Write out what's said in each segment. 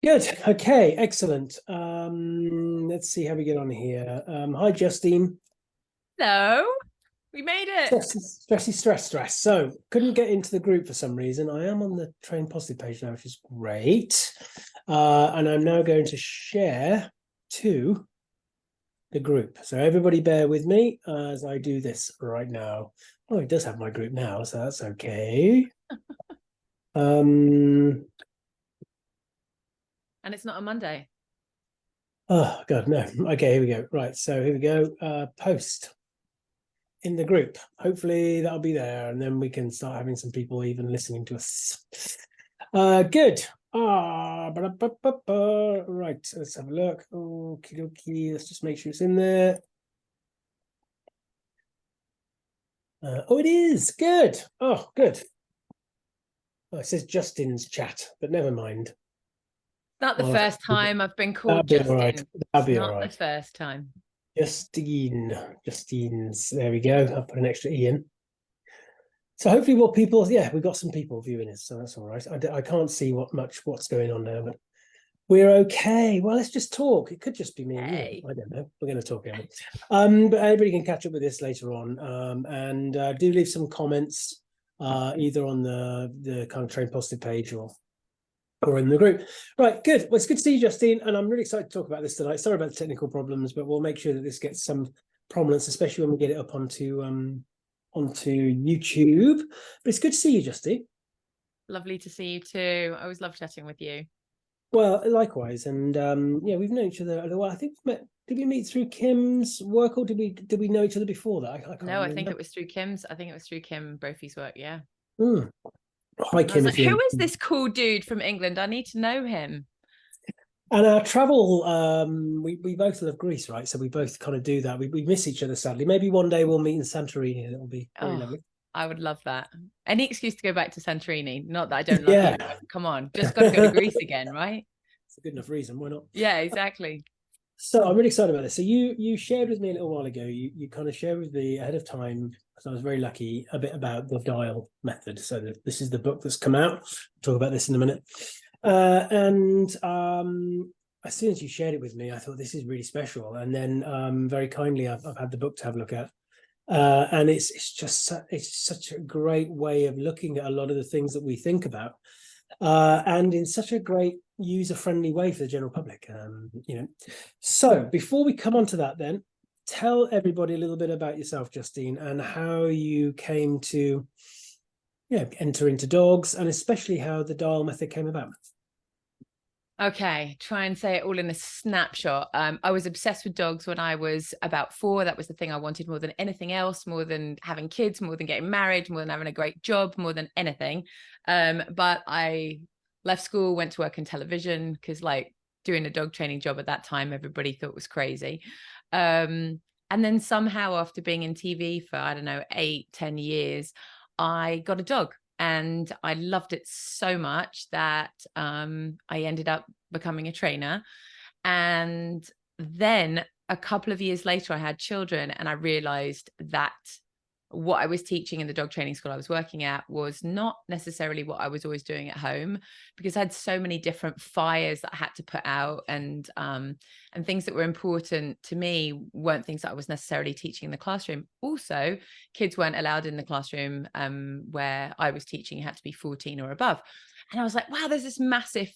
Good. Okay, excellent. Let's see how we get on here. Hi, Justine. Hello, we made it. Stress. So couldn't get into the group for some reason. I am on the train positive page now, which is great. And I'm now going to share to the group. So everybody bear with me as I do this right now. Oh, it does have my group now, so that's okay. And it's not a Monday. Oh God, no. Okay, here we go. Right, so here we go. Post in the group. Hopefully that'll be there, and then we can start having some people even listening to us. Good. Right, let's have a look. Okie dokie. Let's just make sure it's in there. Oh, it is. Good. Oh, good. Oh, it says Justine's chat, but never mind. Not the Well, first time I've been that'll called be all right. Justin. That'll It's be all not the right. first time. Justine's. There we go. I'll put an extra E in. So hopefully, what people, yeah, we've got some people viewing this, so that's all right. I can't see what's going on now, but we're okay. Well, let's just talk. It could just be me and Hey. you. I don't know. We're going to talk anyway. But everybody can catch up with this later on. And do leave some comments, either on the kind of train posted page or in the group. Right, good. Well, it's good to see you, Justine, and I'm really excited to talk about this tonight. Sorry about the technical problems, but we'll make sure that this gets some prominence, especially when we get it up onto YouTube. But it's good to see you, Justine. Lovely to see you too. I always love chatting with you. Well, likewise, and yeah, we've known each other. Well, I think we met. Did we meet through Kim's work, or did we know each other before that? I can't No, I remember. think it was through Kim's. I think it was through Kim Brophy's work. Yeah. Hi, And I was Kim, like, if who you. is this cool dude from England? I need to know him. And our travel, we both love Greece, right? So we both kind of do that. We miss each other sadly. Maybe one day we'll meet in Santorini, and it'll be very Oh, lovely. I would love that. Any excuse to go back to Santorini. Not that I don't love you, Yeah, but come on, just got to go to Greece again, right? it's a good enough reason. Why not? Yeah, exactly. So I'm really excited about this. So you shared with me a little while ago. You kind of shared with me ahead of time, because I was very lucky, a bit about the dial method. So this is the book that's come out. I'll talk about this in a minute. And as soon as you shared it with me, I thought this is really special. And then very kindly, I've had the book to have a look at. And it's such a great way of looking at a lot of the things that we think about, and in such a great user-friendly way for the general public. So before we come on to that, then tell everybody a little bit about yourself, Justine, and how you came to enter into dogs, and especially how the dial method came about. Okay, try and say it all in a snapshot. I was obsessed with dogs when I was about 4. That was the thing I wanted more than anything else, more than having kids, more than getting married, more than having a great job, more than anything. But I left school, went to work in television because, like, doing a dog training job at that time, everybody thought was crazy. And then somehow, after being in TV for, I don't know, 8-10 years, I got a dog. And I loved it so much that I ended up becoming a trainer. And then a couple of years later, I had children, and I realized that what I was teaching in the dog training school I was working at was not necessarily what I was always doing at home, because I had so many different fires that I had to put out, and things that were important to me weren't things that I was necessarily teaching in the classroom. Also, kids weren't allowed in the classroom where I was teaching. You had to be 14 or above. And I was like, wow, there's this massive,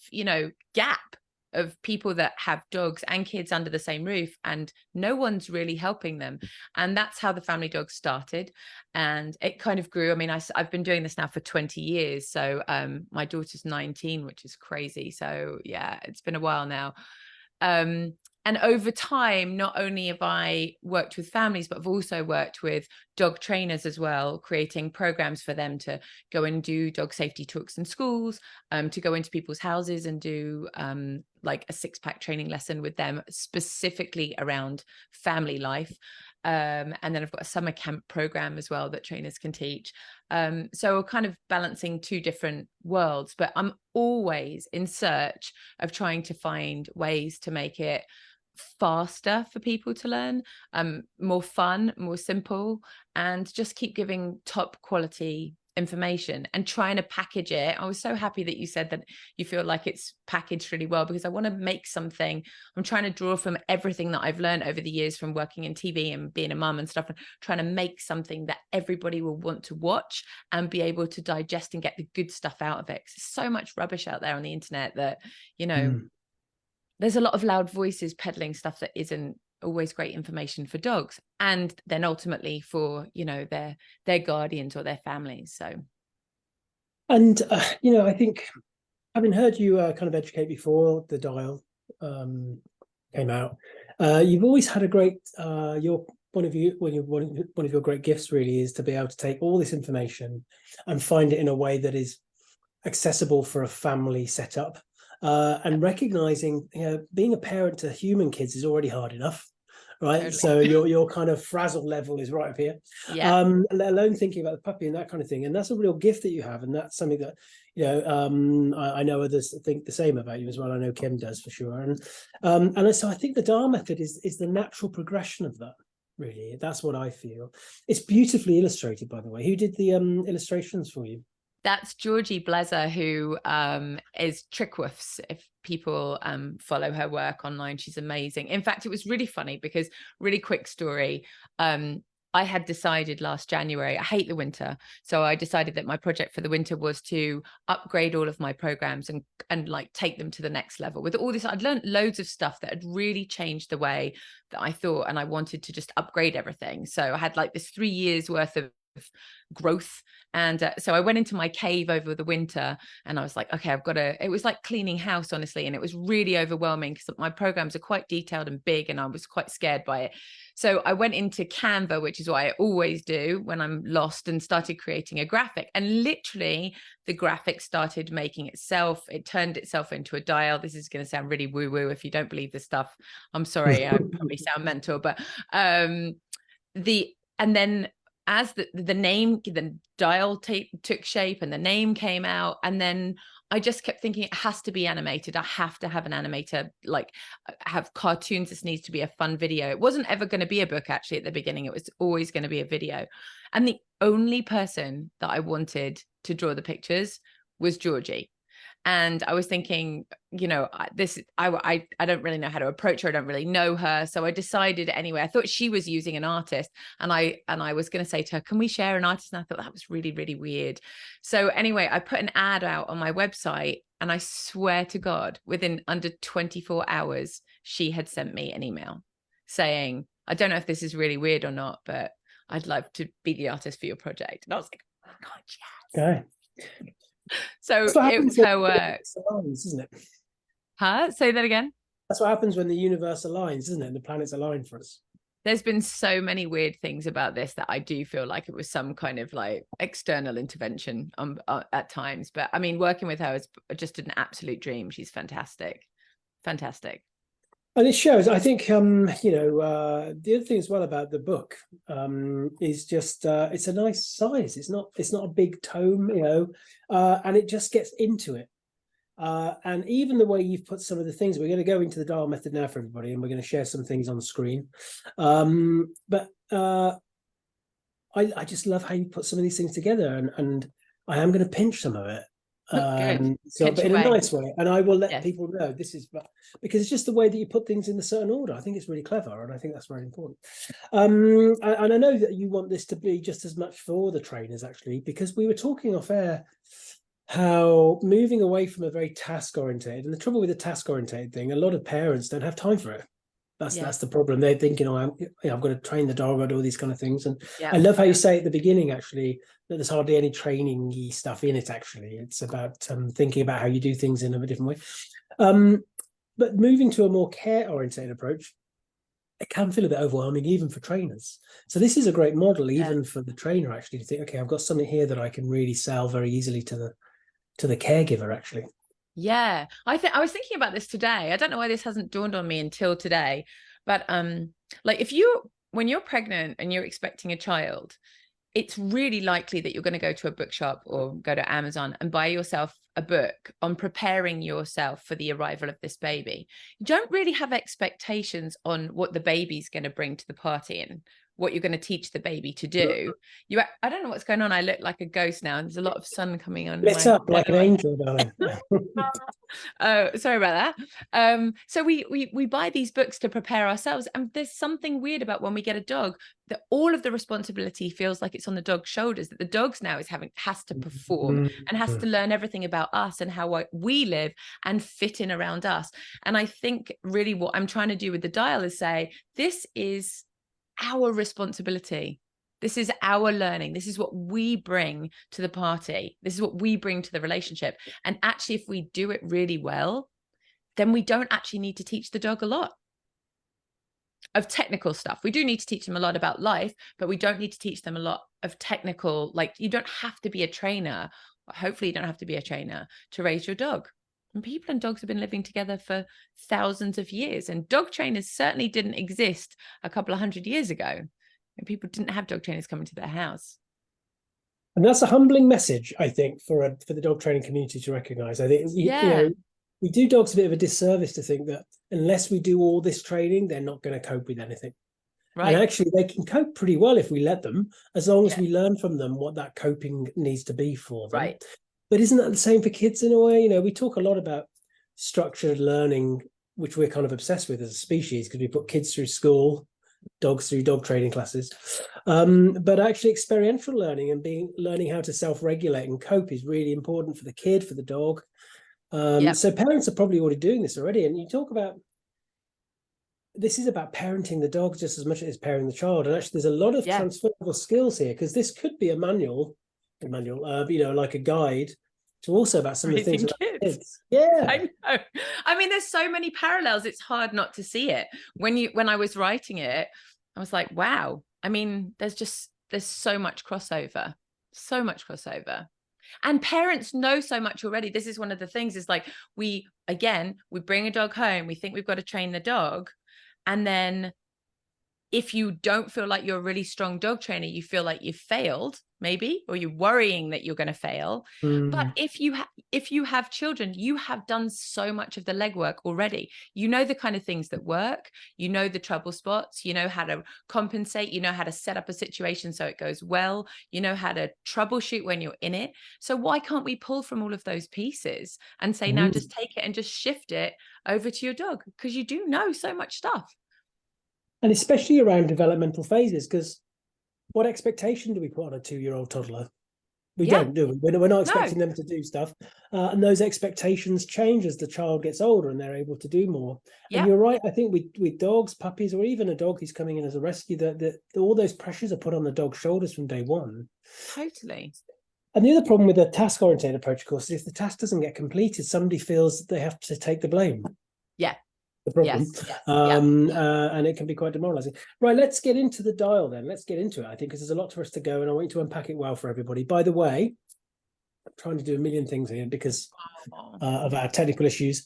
gap of people that have dogs and kids under the same roof, and no one's really helping them. And that's how the family dog started, and it kind of grew. I mean, I've been doing this now for 20 years, so my daughter's 19, which is crazy. So yeah, it's been a while now. And over time, not only have I worked with families, but I've also worked with dog trainers as well, creating programs for them to go and do dog safety talks in schools, to go into people's houses and do like a 6-pack training lesson with them specifically around family life. And then I've got a summer camp program as well that trainers can teach. So we're kind of balancing 2 different worlds, but I'm always in search of trying to find ways to make it faster for people to learn, more fun, more simple, and just keep giving top quality information and trying to package it. I was so happy that you said that you feel like it's packaged really well, because I want to make something. I'm trying to draw from everything that I've learned over the years from working in TV and being a mum and stuff, and trying to make something that everybody will want to watch and be able to digest and get the good stuff out of it. 'Cause there's so much rubbish out there on the internet that, you know, there's a lot of loud voices peddling stuff that isn't always great information for dogs, and then ultimately for, you know, their guardians or their families. So, And you know, I think, having heard you kind of educate before the dial came out, you've always had a great your one of your great gifts really is to be able to take all this information and find it in a way that is accessible for a family setup. And recognizing, you know, being a parent to human kids is already hard enough, right? totally. So your kind of frazzle level is right up here. Yeah. Let alone thinking about the puppy and that kind of thing. And that's a real gift that you have, and that's something that, you know, I know others think the same about you as well. I know Kim does for sure. And so I think the DAR method is the natural progression of that. Really, that's what I feel. It's beautifully illustrated, by the way. Who did the illustrations for you? That's Georgie Blezer, who is Trickwoofs. If people follow her work online, she's amazing. In fact, it was really funny because, really quick story, I had decided last January, I hate the winter. So I decided that my project for the winter was to upgrade all of my programs and like take them to the next level. With all this, I'd learned loads of stuff that had really changed the way that I thought, and I wanted to just upgrade everything. So I had like this 3 years worth of growth. And so I went into my cave over the winter, and I was like, okay, I've got to, it was like cleaning house, honestly. And it was really overwhelming because my programs are quite detailed and big, and I was quite scared by it. So I went into Canva, which is what I always do when I'm lost, and started creating a graphic. And literally the graphic started making itself. It turned itself into a dial. This is going to sound really woo woo. If you don't believe this stuff, I'm sorry, I probably sound mental, but and then as the name, the dial took shape and the name came out, and then I just kept thinking it has to be animated. I have to have an animator, like have cartoons. This needs to be a fun video. It wasn't ever going to be a book, actually. At the beginning, it was always going to be a video. And the only person that I wanted to draw the pictures was Georgie. And I was thinking, you know, I don't really know how to approach her. I don't really know her. So I decided anyway. I thought she was using an artist, and I was going to say to her, can we share an artist? And I thought that was really, really weird. So anyway, I put an ad out on my website, and I swear to God, within under 24 hours, she had sent me an email saying, I don't know if this is really weird or not, but I'd love to be the artist for your project. And I was like, oh my God, yes. Okay. So it was her work. Aligns, isn't it? Huh? Say that again. That's what happens when the universe aligns, isn't it? And the planets align for us. There's been so many weird things about this that I do feel like it was some kind of like external intervention at times. But I mean, working with her is just an absolute dream. She's fantastic. Fantastic. And it shows, I think, you know, the other thing as well about the book is just it's a nice size. It's not a big tome, you know, and it just gets into it. And even the way you've put some of the things, we're going to go into the dial method now for everybody, and we're going to share some things on the screen. But I just love how you put some of these things together, and I am going to pinch some of it. So, but in a nice way, and I will let people know this is, because it's just the way that you put things in a certain order. I think it's really clever, and I think that's very important. And I know that you want this to be just as much for the trainers, actually, because we were talking off air how moving away from a very task orientated, and the trouble with the task orientated thing, a lot of parents don't have time for it. That's the problem. They're thinking, oh, I've got to train the dog, I've got to do all these kind of things. And I love how you say at the beginning, actually, that there's hardly any training-y stuff in it, actually. It's about thinking about how you do things in a different way. But moving to a more care-oriented approach, it can feel a bit overwhelming, even for trainers. So this is a great model, even for the trainer, actually, to think, okay, I've got something here that I can really sell very easily to the caregiver, actually. Yeah, I was thinking about this today. I don't know why this hasn't dawned on me until today, but like when you're pregnant and you're expecting a child, it's really likely that you're going to go to a bookshop or go to Amazon and buy yourself a book on preparing yourself for the arrival of this baby. You don't really have expectations on what the baby's going to bring to the party. And what you're going to teach the baby to do. I don't know what's going on. I look like a ghost now. There's a lot of sun coming on. Lit up like an angel, darling. Oh, sorry about that. So we buy these books to prepare ourselves, and there's something weird about when we get a dog, that all of the responsibility feels like it's on the dog's shoulders, that the dog's now has to perform and has to learn everything about us and how we live and fit in around us. And I think really what I'm trying to do with the dial is say, this is our responsibility. This is our learning. This is what we bring to the party. This is what we bring to the relationship. And actually, if we do it really well, then we don't actually need to teach the dog a lot of technical stuff. We do need to teach them a lot about life, but we don't need to teach them a lot of technical, like you don't have to be a trainer. Hopefully you don't have to be a trainer to raise your dog. And people and dogs have been living together for thousands of years. And dog trainers certainly didn't exist a couple of 100 years ago. And people didn't have dog trainers coming to their house. And that's a humbling message, I think, for the dog training community to recognize. I think, you know, we do dogs a bit of a disservice to think that unless we do all this training, they're not going to cope with anything. Right. And actually, they can cope pretty well if we let them, as long as we learn from them what that coping needs to be for them. Right. But isn't that the same for kids in a way? You know, we talk a lot about structured learning, which we're kind of obsessed with as a species, because we put kids through school, dogs through dog training classes. But actually experiential learning and learning how to self-regulate and cope is really important for the kid, for the dog. So parents are probably already doing this already. And you talk about, this is about parenting the dog just as much as parenting the child. And actually there's a lot of transferable skills here, because this could be a manual, you know, like a guide to also about some of the things about kids. Yeah, I know. I mean, there's so many parallels. It's hard not to see it. When I was writing it, I was like, wow. I mean, there's so much crossover, and parents know so much already. This is one of the things, is like, we bring a dog home, we think we've got to train the dog, and then if you don't feel like you're a really strong dog trainer, you feel like you've failed, maybe, or you're worrying that you're going to fail. But if you have children, you have done so much of the legwork already. You know the kind of things that work, you know the trouble spots, you know how to compensate, you know how to set up a situation so it goes well, you know how to troubleshoot when you're in it. So why can't we pull from all of those pieces and say, now just take it and just shift it over to your dog? Because you do know so much stuff. And especially around developmental phases, because what expectation do we put on a 2-year-old toddler? We don't, do we? We're not expecting them to do stuff. And those expectations change as the child gets older and they're able to do more. And you're right. I think with dogs, puppies, or even a dog who's coming in as a rescue, that all those pressures are put on the dog's shoulders from day one. Totally. And the other problem with a task-oriented approach, of course, is if the task doesn't get completed, somebody feels that they have to take the blame. Yeah. The problem. And it can be quite demoralizing. Right, let's get into the dial then. Let's get into it, I think, because there's a lot for us to go, and I want you to unpack it well for everybody. By the way, I'm trying to do a million things here because of our technical issues.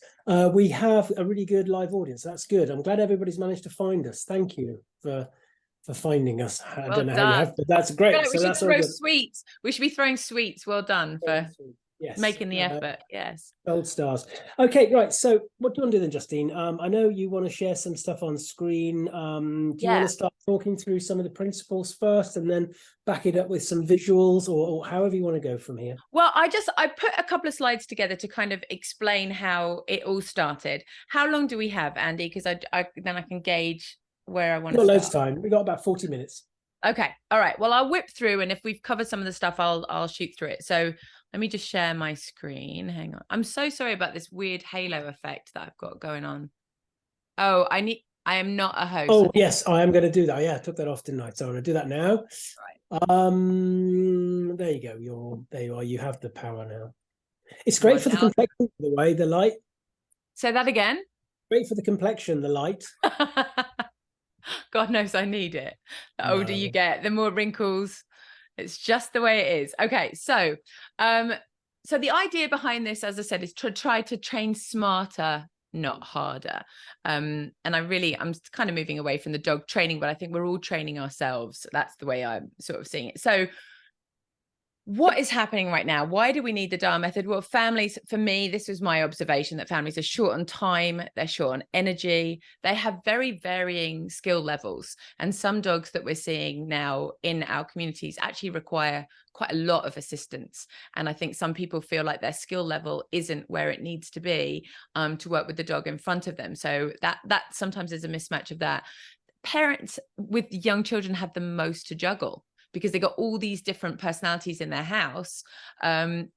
We have a really good live audience. That's good. I'm glad everybody's managed to find us. Thank you for finding us. I don't know how you have, but that's great. We should throw sweets. We should be throwing sweets. Well done for making the effort. Yes. Gold stars. Okay, right. So what do you want to do then, Justine? I know you want to share some stuff on screen. Do you want to start talking through some of the principles first and then back it up with some visuals, or however you want to go from here? Well, I put a couple of slides together to kind of explain how it all started. How long do we have, Andy? Because then I can gauge where I want to start. Loads of time. We've got about 40 minutes. Okay. All right. Well, I'll whip through, and if we've covered some of the stuff, I'll shoot through it. So let me just share my screen. Hang on. I'm so sorry about this weird halo effect that I've got going on. Oh, I am not a host. Oh, yes, I am going to do that. Yeah, I took that off tonight. So I'm going to do that now. Right. There you go. There you are. You have the power now. It's great for the complexion, by the way, the light. Say that again. Great for the complexion, the light. God knows I need it. The older you get, the more wrinkles. It's just the way it is. Okay, so the idea behind this, as I said, is to try to train smarter, not harder. And I'm kind of moving away from the dog training, but I think we're all training ourselves. That's the way I'm sort of seeing it. So what is happening right now? Why do we need the dial method? Well, families, for me, this was my observation, that families are short on time, they're short on energy, they have very varying skill levels. And some dogs that we're seeing now in our communities actually require quite a lot of assistance. And I think some people feel like their skill level isn't where it needs to be to work with the dog in front of them. So that sometimes is a mismatch of that. Parents with young children have the most to juggle, because they got all these different personalities in their house, and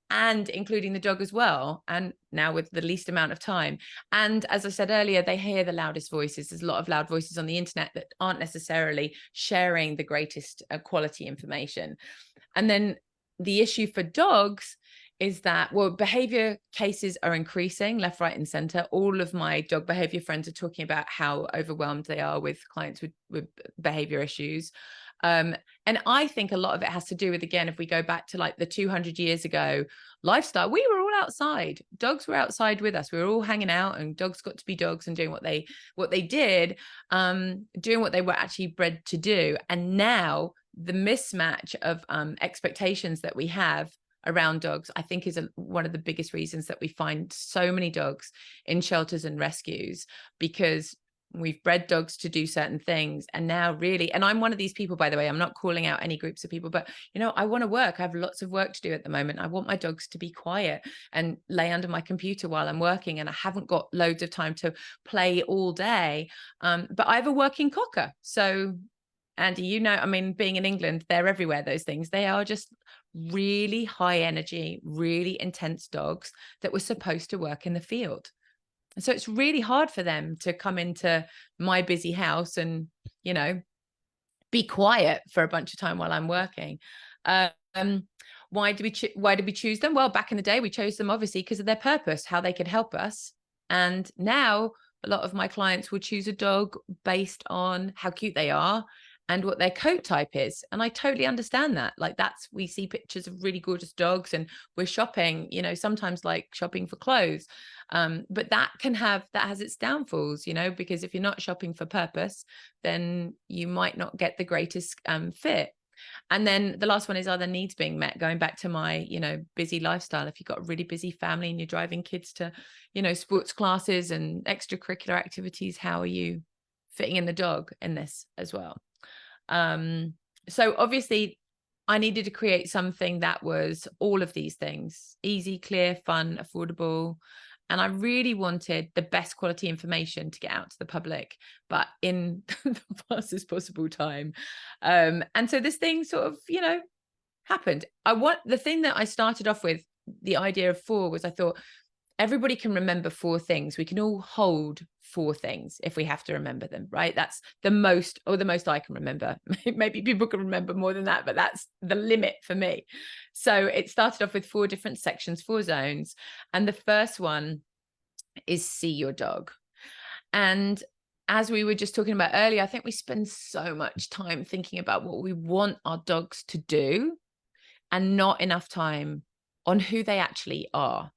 including the dog as well, and now with the least amount of time. And as I said earlier, they hear the loudest voices. There's a lot of loud voices on the internet that aren't necessarily sharing the greatest quality information. And then the issue for dogs is that, well, behavior cases are increasing left, right, and center. All of my dog behavior friends are talking about how overwhelmed they are with clients with behavior issues. And I think a lot of it has to do with, again, if we go back to like the 200 years ago lifestyle, we were all outside. Dogs were outside with us. We were all hanging out, and dogs got to be dogs and doing what they did, doing what they were actually bred to do. And now the mismatch of expectations that we have around dogs, I think, is one of the biggest reasons that we find so many dogs in shelters and rescues, because we've bred dogs to do certain things. And now really, and I'm one of these people, by the way, I'm not calling out any groups of people, but I want to work. I have lots of work to do at the moment. I want my dogs to be quiet and lay under my computer while I'm working, and I haven't got loads of time to play all day. But I have a working cocker. So Andy, I mean, being in England, they're everywhere, those things. They are just really high energy, really intense dogs that were supposed to work in the field. And so it's really hard for them to come into my busy house and, be quiet for a bunch of time while I'm working. Why did we choose them? Well, back in the day, we chose them obviously because of their purpose, how they could help us. And now a lot of my clients will choose a dog based on how cute they are and what their coat type is. And I totally understand that. Like, we see pictures of really gorgeous dogs, and we're shopping, sometimes like shopping for clothes. But that has its downfalls, because if you're not shopping for purpose, then you might not get the greatest fit. And then the last one is, are the needs being met? Going back to my, busy lifestyle. If you've got a really busy family and you're driving kids to, sports classes and extracurricular activities, how are you fitting in the dog in this as well? So obviously I needed to create something that was all of these things: easy, clear, fun, affordable. And I really wanted the best quality information to get out to the public, but in the fastest possible time. And so this thing sort of, happened. The thing that I started off with, the idea of 4, was I thought, everybody can remember 4 things. We can all hold 4 things if we have to remember them, right? That's the most I can remember. Maybe people can remember more than that, but that's the limit for me. So it started off with 4 different sections, 4 zones. And the first one is see your dog. And as we were just talking about earlier, I think we spend so much time thinking about what we want our dogs to do and not enough time on who they actually are.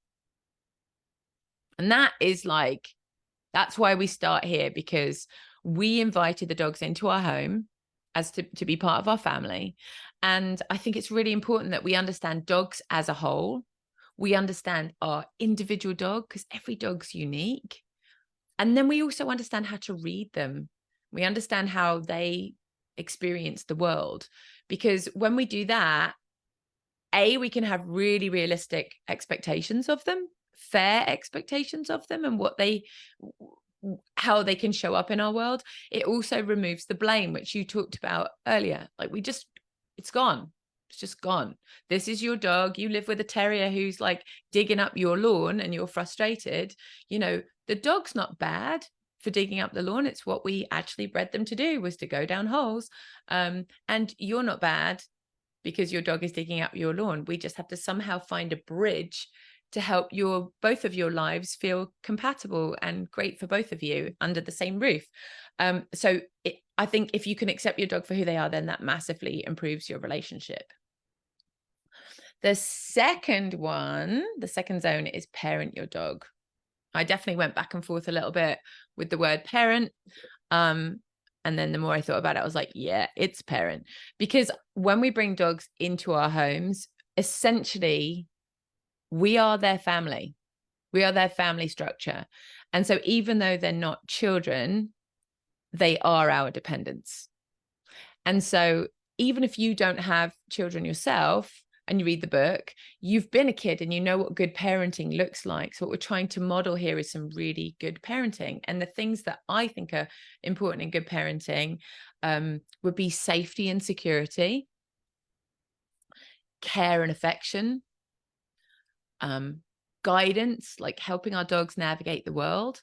And that's why we start here, because we invited the dogs into our home as to be part of our family. And I think it's really important that we understand dogs as a whole. We understand our individual dog, because every dog's unique. And then we also understand how to read them. We understand how they experience the world. Because when we do that, we can have really realistic expectations of them, fair expectations of them, and how they can show up in our world. It also removes the blame, which you talked about earlier. Like, it's gone. It's just gone. This is your dog. You live with a terrier who's like digging up your lawn and you're frustrated. The dog's not bad for digging up the lawn. It's what we actually bred them to do, was to go down holes. And you're not bad because your dog is digging up your lawn. We just have to somehow find a bridge to help both of your lives feel compatible and great for both of you under the same roof. I think if you can accept your dog for who they are, then that massively improves your relationship. The second zone is parent your dog. I definitely went back and forth a little bit with the word parent. And then the more I thought about it, I was like, yeah, it's parent. Because when we bring dogs into our homes, essentially we are their family. We are their family structure. And so even though they're not children, they are our dependents. And so even if you don't have children yourself and you read the book, you've been a kid and you know what good parenting looks like. So what we're trying to model here is some really good parenting. And the things that I think are important in good parenting would be safety and security, care and affection, guidance, like helping our dogs navigate the world,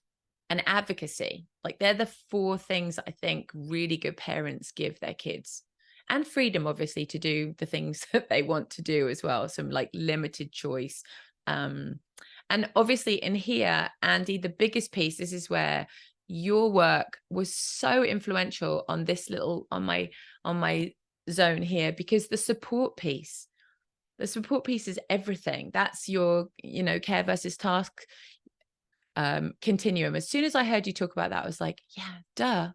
and advocacy. Like they're the 4 things I think really good parents give their kids. And freedom, obviously, to do the things that they want to do as well. Some like limited choice. And obviously in here, Andy, the biggest piece, this is where your work was so influential on this little, on my zone here, because the support piece is everything. That's your, care versus task continuum. As soon as I heard you talk about that, I was like, yeah, duh.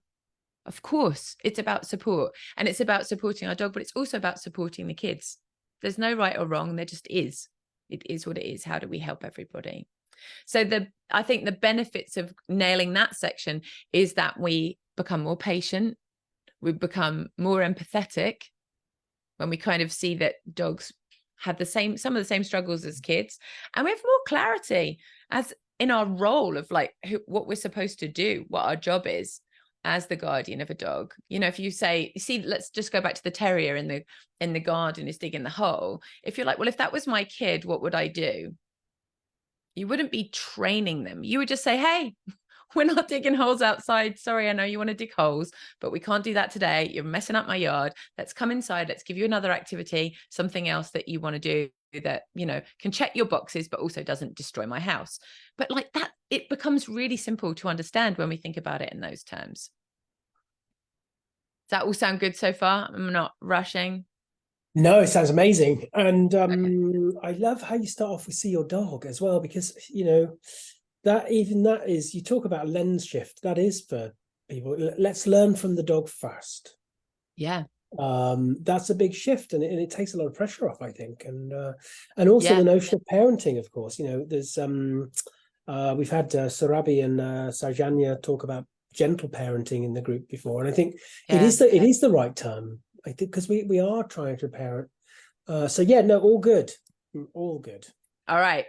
Of course, it's about support, and it's about supporting our dog, but it's also about supporting the kids. There's no right or wrong. There just is. It is what it is. How do we help everybody? So I think the benefits of nailing that section is that we become more patient. We become more empathetic when we kind of see that dogs have some of the same struggles as kids, and we have more clarity as in our role of like what we're supposed to do, what our job is as the guardian of a dog. If you say, let's just go back to the terrier in the garden is digging the hole. If you're like, well, if that was my kid, what would I do? You wouldn't be training them. You would just say, hey, we're not digging holes outside. Sorry, I know you want to dig holes, but we can't do that today. You're messing up my yard. Let's come inside. Let's give you another activity, something else that you want to do that, can check your boxes, but also doesn't destroy my house. But like that, it becomes really simple to understand when we think about it in those terms. Does that all sound good so far? I'm not rushing. No, it sounds amazing. And Okay. I love how you start off with see your dog as well, because that is, you talk about a lens shift. That is for people. Let's learn from the dog first. Yeah. That's a big shift, and it takes a lot of pressure off, I think. And also the Yeah. notion of parenting, of course. There's we've had Sarabi and Sarjanya talk about gentle parenting in the group before, and I think it Yeah. is the right term. I think because we are trying to parent. So yeah, no, all good, all good. All right.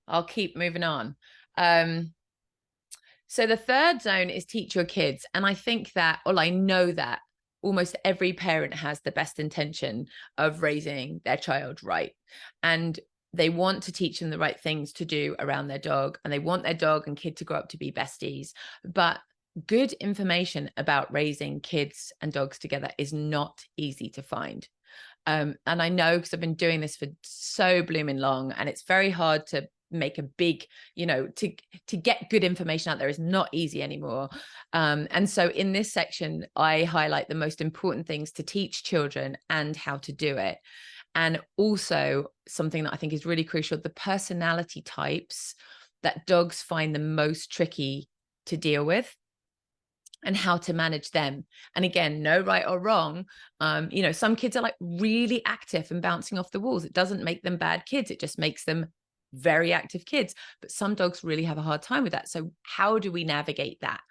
I'll keep moving on. So the third zone is teach your kids. And I think that, or I know that almost every parent has the best intention of raising their child right. And they want to teach them the right things to do around their dog. And they want their dog and kid to grow up to be besties. But good information about raising kids and dogs together is not easy to find. And I know because I've been doing this for so blooming long, and it's very hard to make a big, to get good information out there is not easy anymore. And so in this section, I highlight the most important things to teach children and how to do it. And also something that I think is really crucial, the personality types that dogs find the most tricky to deal with, and how to manage them. And again, no right or wrong. Some kids are like really active and bouncing off the walls. It doesn't make them bad kids. It just makes them very active kids. But some dogs really have a hard time with that. So how do we navigate that?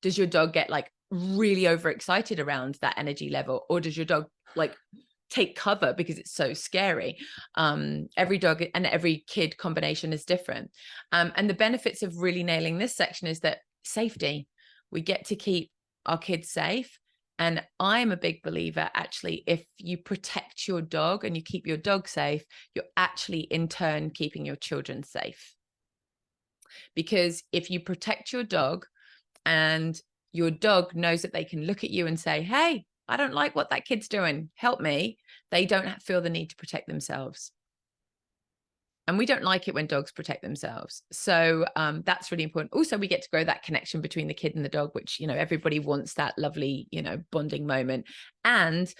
Does your dog get like really overexcited around that energy level? Or does your dog like take cover because it's so scary? Every dog and every kid combination is different. And the benefits of really nailing this section is that safety. We get to keep our kids safe. And I'm a big believer, actually, if you protect your dog and you keep your dog safe, you're actually in turn keeping your children safe. Because if you protect your dog and your dog knows that they can look at you and say, hey, I don't like what that kid's doing, help me, they don't feel the need to protect themselves. And we don't like it when dogs protect themselves. So that's really important. Also, we get to grow that connection between the kid and the dog, which, everybody wants that lovely, bonding moment. And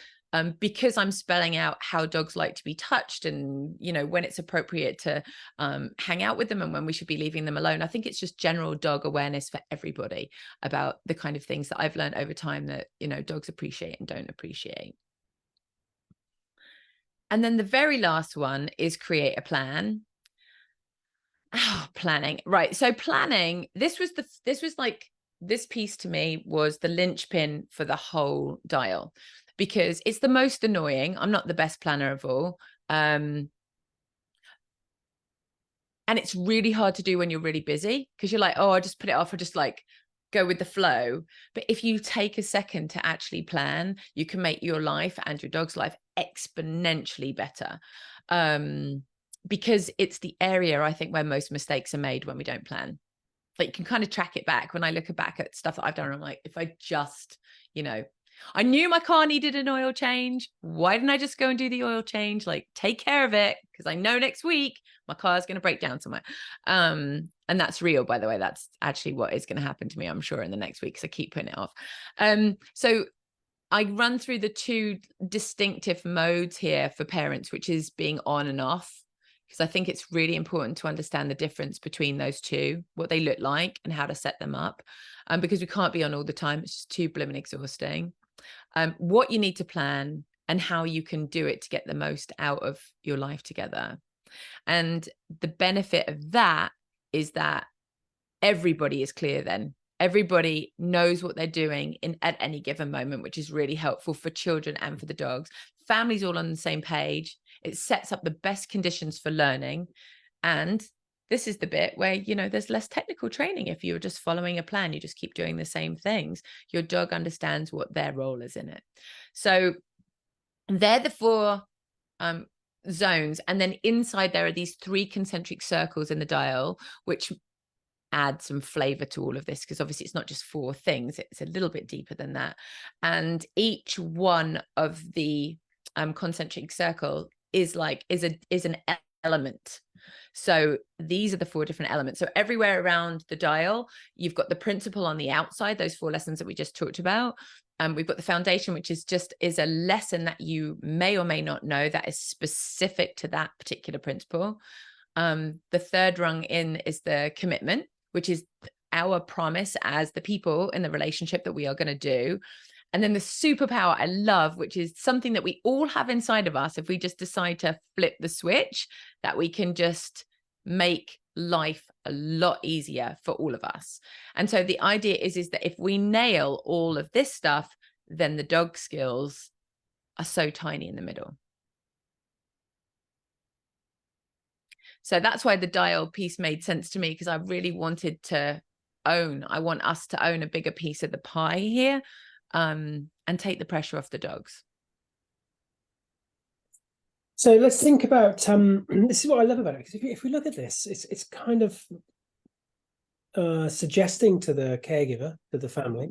because I'm spelling out how dogs like to be touched and, when it's appropriate to hang out with them and when we should be leaving them alone, I think it's just general dog awareness for everybody about the kind of things that I've learned over time that, dogs appreciate and don't appreciate. And then the very last one is create a plan. Oh, planning. Right. So planning, this was like, this piece to me was the linchpin for the whole dial, because it's the most annoying. I'm not the best planner of all. And it's really hard to do when you're really busy, because you're like, oh, I'll just put it off, or just like go with the flow. But if you take a second to actually plan, you can make your life and your dog's life exponentially better. Because it's the area, I think, where most mistakes are made when we don't plan. Like, you can kind of track it back. When I look back at stuff that I've done, I'm like, if I just, I knew my car needed an oil change. Why didn't I just go and do the oil change? Like, take care of it, because I know next week my car is going to break down somewhere. And that's real, by the way. That's actually what is going to happen to me, I'm sure, in the next week, because I keep putting it off. So I run through the two distinctive modes here for parents, which is being on and off, because I think it's really important to understand the difference between those two, what they look like and how to set them up. Because we can't be on all the time. It's just too blooming exhausting. What you need to plan and how you can do it to get the most out of your life together. And the benefit of that is that everybody is clear then. Everybody knows what they're doing at any given moment, which is really helpful for children and for the dogs. Families all on the same page. It sets up the best conditions for learning. And this is the bit where, there's less technical training. If you're just following a plan, you just keep doing the same things, your dog understands what their role is in it. So they're the four zones. And then inside there are these 3 concentric circles in the dial, which add some flavor to all of this, because obviously it's not just 4 things, it's a little bit deeper than that. And each one of the concentric circle is an element. So these are the 4 different elements. So everywhere around the dial, you've got the principle on the outside, those 4 lessons that we just talked about. We've got the foundation, which is a lesson that you may or may not know that is specific to that particular principle. The third rung in is the commitment, which is our promise as the people in the relationship that we are going to do. And then the superpower I love, which is something that we all have inside of us, if we just decide to flip the switch, that we can just make life a lot easier for all of us. And so the idea is that if we nail all of this stuff, then the dog skills are so tiny in the middle. So that's why the dial piece made sense to me, because I really wanted to I want us to own a bigger piece of the pie here, and take the pressure off the dogs. So let's think about, this is what I love about it, because if we look at this, it's kind of suggesting to the caregiver, to the family,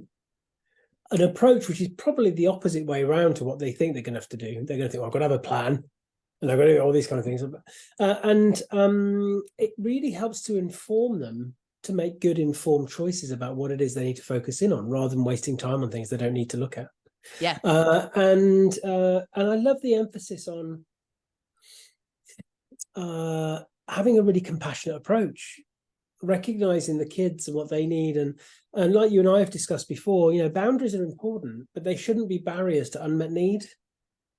an approach which is probably the opposite way around to what they think they're going to have to do. They're going to think, well, I've got to have a plan, and I've got to do all these kind of things. And it really helps to inform them to make good informed choices about what it is they need to focus in on, rather than wasting time on things they don't need to look at. Yeah. And I love the emphasis on having a really compassionate approach, recognizing the kids and what they need. And like you and I have discussed before, boundaries are important, but they shouldn't be barriers to unmet need.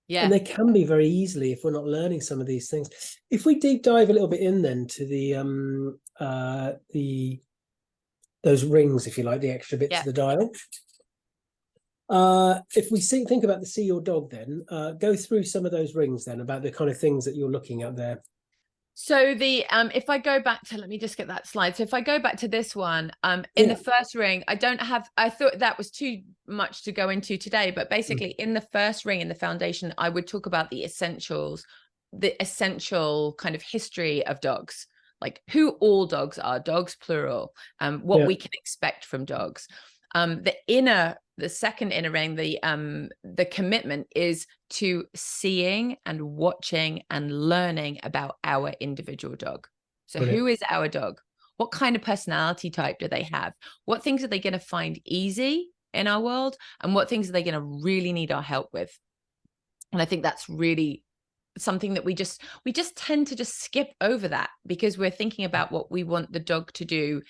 Yeah. And they can be very easily if we're not learning some of these things. If we deep dive a little bit in then to those rings, if you like, the extra bits of the dial. If we think about the See Your Dog, then go through some of those rings then, about the kind of things that you're looking at there. So the if I go back to, let me just get that slide. So if I go back to this one, in the first ring, I thought that was too much to go into today, but basically in the first ring, in the foundation, I would talk about the essential kind of history of dogs, like who all dogs are, dogs plural, what we can expect from dogs. The second inner ring, the commitment is to seeing and watching and learning about our individual dog. So who is our dog? What kind of personality type do they have? What things are they going to find easy in our world? And what things are they going to really need our help with? And I think that's really something that we just tend to just skip over that, because we're thinking about what we want the dog to do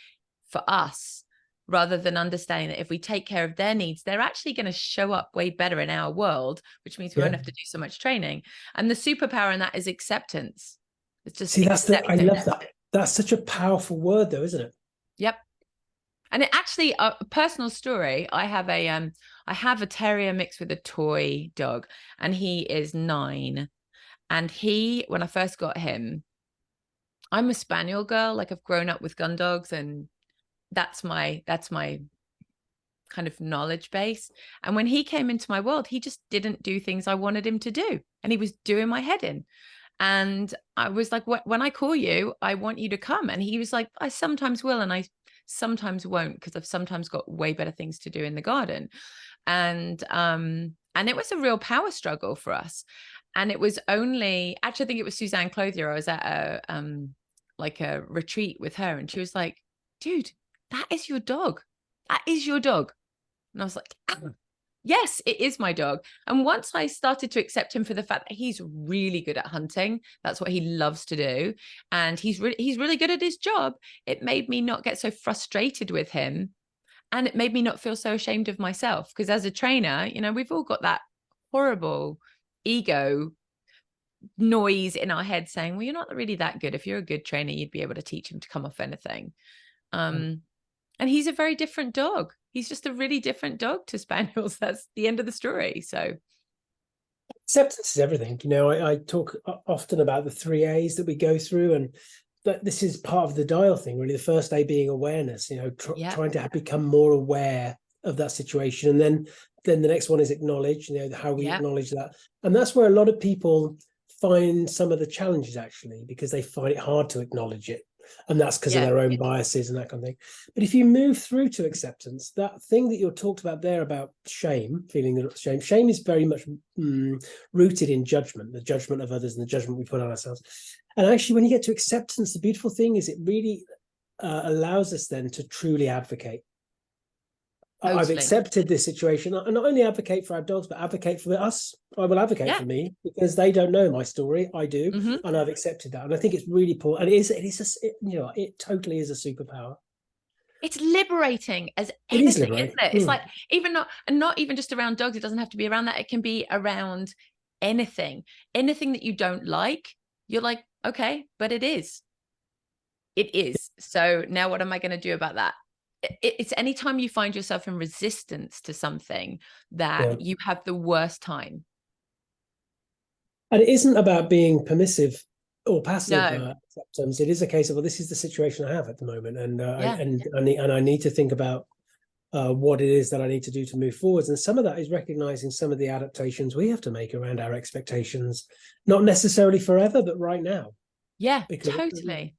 for us. rather than understanding that if we take care of their needs, they're actually going to show up way better in our world, which means we won't have to do so much training. And the superpower in that is acceptance. It's just I love that. That's such a powerful word though, isn't it? Yep. And it actually, a personal story, I have a terrier mixed with a toy dog, and he is 9. And when I first got him, I'm a spaniel girl. Like, I've grown up with gun dogs, and that's my kind of knowledge base. And when he came into my world, he just didn't do things I wanted him to do, and he was doing my head in. And I was like, when I call you, I want you to come. And he was like, I sometimes will, and I sometimes won't, because I've sometimes got way better things to do in the garden. And it was a real power struggle for us. And it was only, actually, I think it was Suzanne Clothier. I was at a retreat with her, and she was like, dude, that is your dog. That is your dog. And I was like, yes, it is my dog. And once I started to accept him for the fact that he's really good at hunting, that's what he loves to do, and he's really good at his job, it made me not get so frustrated with him, and it made me not feel so ashamed of myself. Because as a trainer, we've all got that horrible ego noise in our head saying, well, you're not really that good. If you're a good trainer, you'd be able to teach him to come off anything. And he's a very different dog. He's just a really different dog to spaniels. That's the end of the story. So acceptance is everything. I talk often about the 3 A's that we go through, and that this is part of the dial thing, really. The first A being awareness, trying to become more aware of that situation. And then the next one is acknowledge, how we acknowledge that. And that's where a lot of people find some of the challenges, actually, because they find it hard to acknowledge it. And that's because of their own biases and that kind of thing. But if you move through to acceptance, that thing that you talked about there about shame, feeling the shame is very much rooted in judgment, the judgment of others and the judgment we put on ourselves. And actually, when you get to acceptance, the beautiful thing is it really allows us then to truly advocate. Totally. I've accepted this situation, and not only advocate for our dogs, but advocate for us. I will advocate for me, because they don't know my story. I do, and I've accepted that. And I think it's really important. And it totally is a superpower. It's liberating as anything, isn't it? It's like, not even just around dogs. It doesn't have to be around that. It can be around anything that you don't like. You're like, okay, but it is. So now what am I going to do about that? It's anytime you find yourself in resistance to something that you have the worst time. And it isn't about being permissive or passive acceptance. It is a case of, well, this is the situation I have at the moment, and I need to think about what it is that I need to do to move forwards. And some of that is recognizing some of the adaptations we have to make around our expectations, not necessarily forever, but right now. Yeah, totally.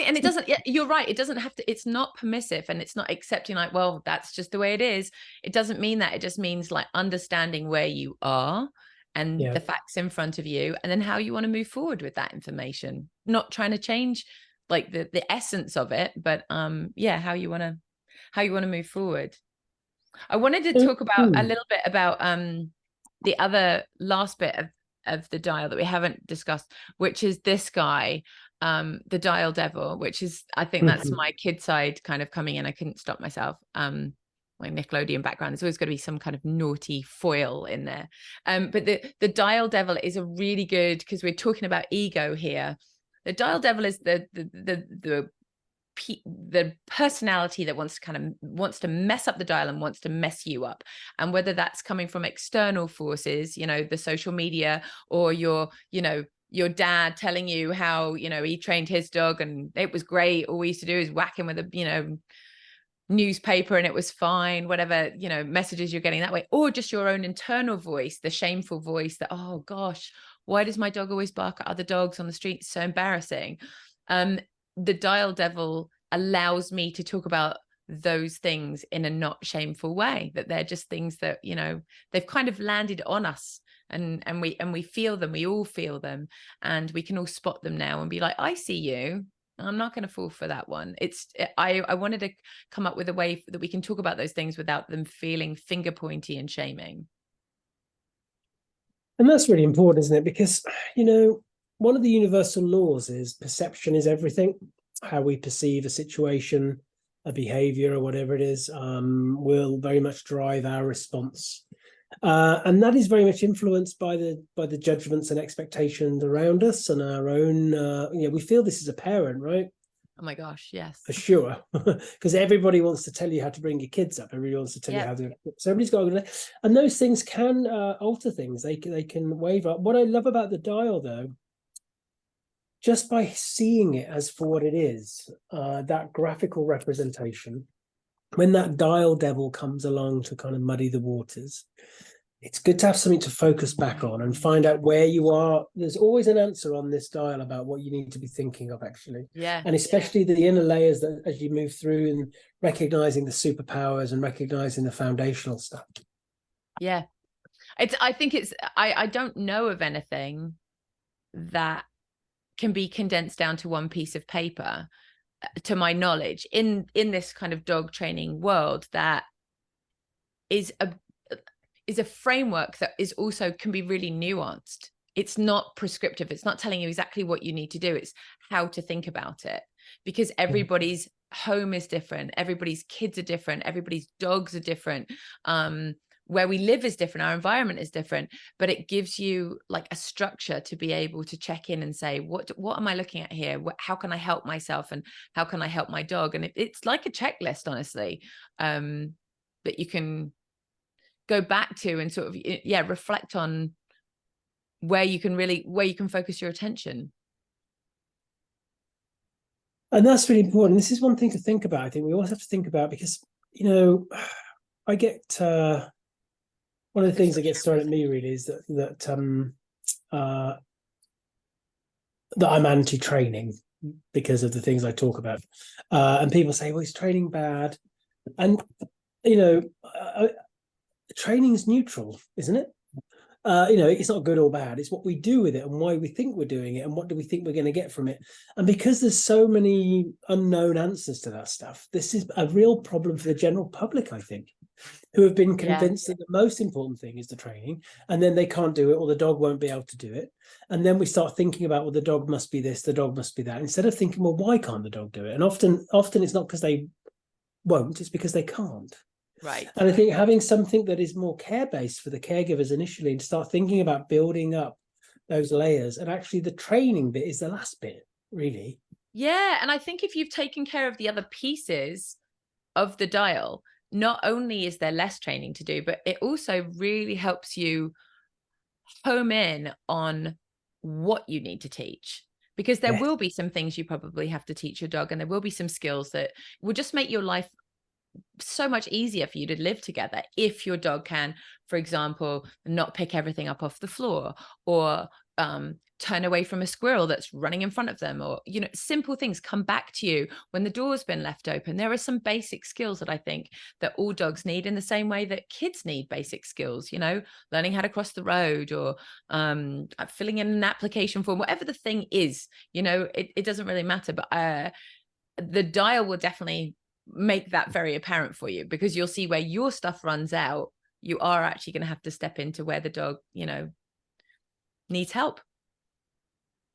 And it doesn't, you're right. It doesn't have to, it's not permissive, and it's not accepting like, well, that's just the way it is. It doesn't mean that. It just means like understanding where you are and the facts in front of you, and then how you want to move forward with that information. Not trying to change like the essence of it, but how you want to move forward. I wanted to talk about a little bit about the other last bit of the dial that we haven't discussed, which is this guy, the Dial Devil, which is, I think that's my kid side kind of coming in. I couldn't stop myself. My Nickelodeon background, there's always got to be some kind of naughty foil in there. But the Dial Devil is a really good, because we're talking about ego here. The Dial Devil is the personality that wants to mess up the dial and wants to mess you up. And whether that's coming from external forces, the social media, or your dad telling you how, he trained his dog and it was great. All we used to do is whack him with a, newspaper and it was fine, whatever, messages you're getting that way, or just your own internal voice, the shameful voice that, oh gosh, why does my dog always bark at other dogs on the street? It's so embarrassing. The Dial Devil allows me to talk about those things in a not shameful way, that they're just things that, they've kind of landed on us, and we feel them, we all feel them, and we can all spot them now and be like, I see you. I'm not going to fall for that one. I wanted to come up with a way that we can talk about those things without them feeling finger pointy and shaming. And that's really important, isn't it? Because, one of the universal laws is perception is everything. How we perceive a situation a behavior or whatever it is, will very much drive our response. And that is very much influenced by the judgments and expectations around us and our own. We feel this as a parent, right? Oh my gosh, yes. For sure, because everybody wants to tell you how to bring your kids up. Everybody wants to tell you how to. So everybody's got, and those things can alter things. They can waver. What I love about the dial, though, just by seeing it as for what it is, that graphical representation, when that dial devil comes along to kind of muddy the waters, it's good to have something to focus back on and find out where you are. There's always an answer on this dial about what you need to be thinking of, actually. Yeah. And especially the inner layers that as you move through and recognizing the superpowers and recognizing the foundational stuff. Yeah. I think I don't know of anything that can be condensed down to one piece of paper, to my knowledge, in this kind of dog training world, that is a framework that is also can be really nuanced. It's not prescriptive. It's not telling you exactly what you need to do. It's how to think about it, because everybody's home is different. Everybody's kids are different. Everybody's dogs are different. Where we live is different. Our environment is different, but it gives you like a structure to be able to check in and say, what am I looking at here? How can I help myself? And how can I help my dog? And it's like a checklist, honestly, that you can go back to and sort of, reflect on where you can focus your attention. And that's really important. This is one thing to think about. I think we always have to think about, because, I get, one of the things that gets thrown at me really is that I'm anti-training because of the things I talk about. And people say, well, is training bad? And, training's neutral, isn't it? It's not good or bad. It's what we do with it and why we think we're doing it and what do we think we're going to get from it. And because there's so many unknown answers to that stuff, this is a real problem for the general public, I think, who have been convinced that the most important thing is the training, and then they can't do it, or the dog won't be able to do it. And then we start thinking about, well, the dog must be this, the dog must be that, instead of thinking, well, why can't the dog do it? And often it's not because they won't, it's because they can't. Right. And I think having something that is more care-based for the caregivers initially, and start thinking about building up those layers, and actually the training bit is the last bit, really. Yeah. And I think if you've taken care of the other pieces of the dial, not only is there less training to do, but it also really helps you home in on what you need to teach. Because there will be some things you probably have to teach your dog, and there will be some skills that will just make your life so much easier for you to live together if your dog can, for example, not pick everything up off the floor, or turn away from a squirrel that's running in front of them, or simple things come back to you when the door's been left open. There are some basic skills that I think that all dogs need, in the same way that kids need basic skills, learning how to cross the road, or filling in an application form, whatever the thing is. It doesn't really matter, but the dial will definitely make that very apparent for you, because you'll see where your stuff runs out. You are actually going to have to step into where the dog needs help.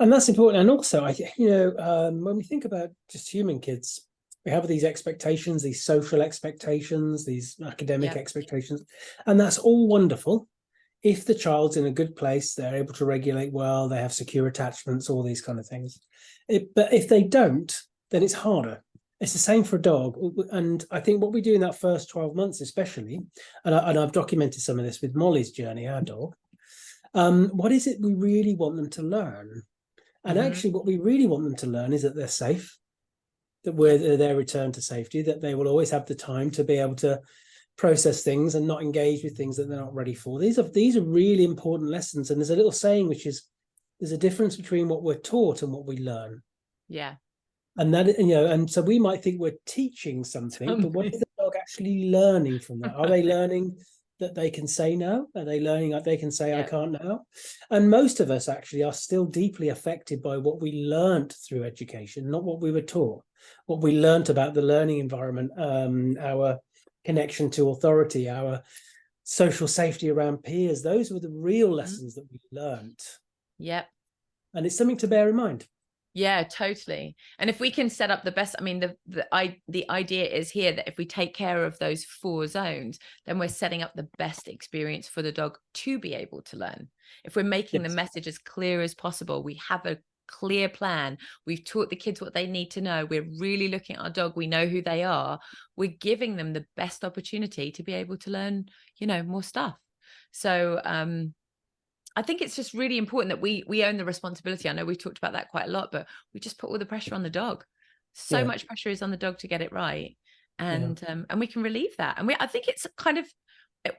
And that's important. And also, when we think about just human kids, we have these expectations, these social expectations, these academic expectations, and that's all wonderful. If the child's in a good place, they're able to regulate well, they have secure attachments, all these kind of things. But if they don't, then it's harder. It's the same for a dog. And I think what we do in that first 12 months, especially, and I've documented some of this with Molly's journey, our dog, what is it we really want them to learn? And actually what we really want them to learn is that they're safe, that we're their return to safety, that they will always have the time to be able to process things and not engage with things that they're not ready for. These are really important lessons. And there's a little saying, which is, there's a difference between what we're taught and what we learn. Yeah. And that, and so we might think we're teaching something, but what is the dog actually learning from that? Are they learning that they can say no? Are they learning that they can say, I can't now? And most of us actually are still deeply affected by what we learned through education, not what we were taught. What we learned about the learning environment, our connection to authority, our social safety around peers, those were the real lessons that we learned. Yep. And it's something to bear in mind. Yeah, totally. And if we can set up the best, I mean, the idea is here that if we take care of those 4 zones, then we're setting up the best experience for the dog to be able to learn. If we're making the Yes. message as clear as possible, we have a clear plan. We've taught the kids what they need to know. We're really looking at our dog. We know who they are. We're giving them the best opportunity to be able to learn, more stuff. So, I think it's just really important that we own the responsibility. I know we've talked about that quite a lot, but we just put all the pressure on the dog. So Yeah. much pressure is on the dog to get it right, Yeah. and we can relieve that. And I think it's kind of,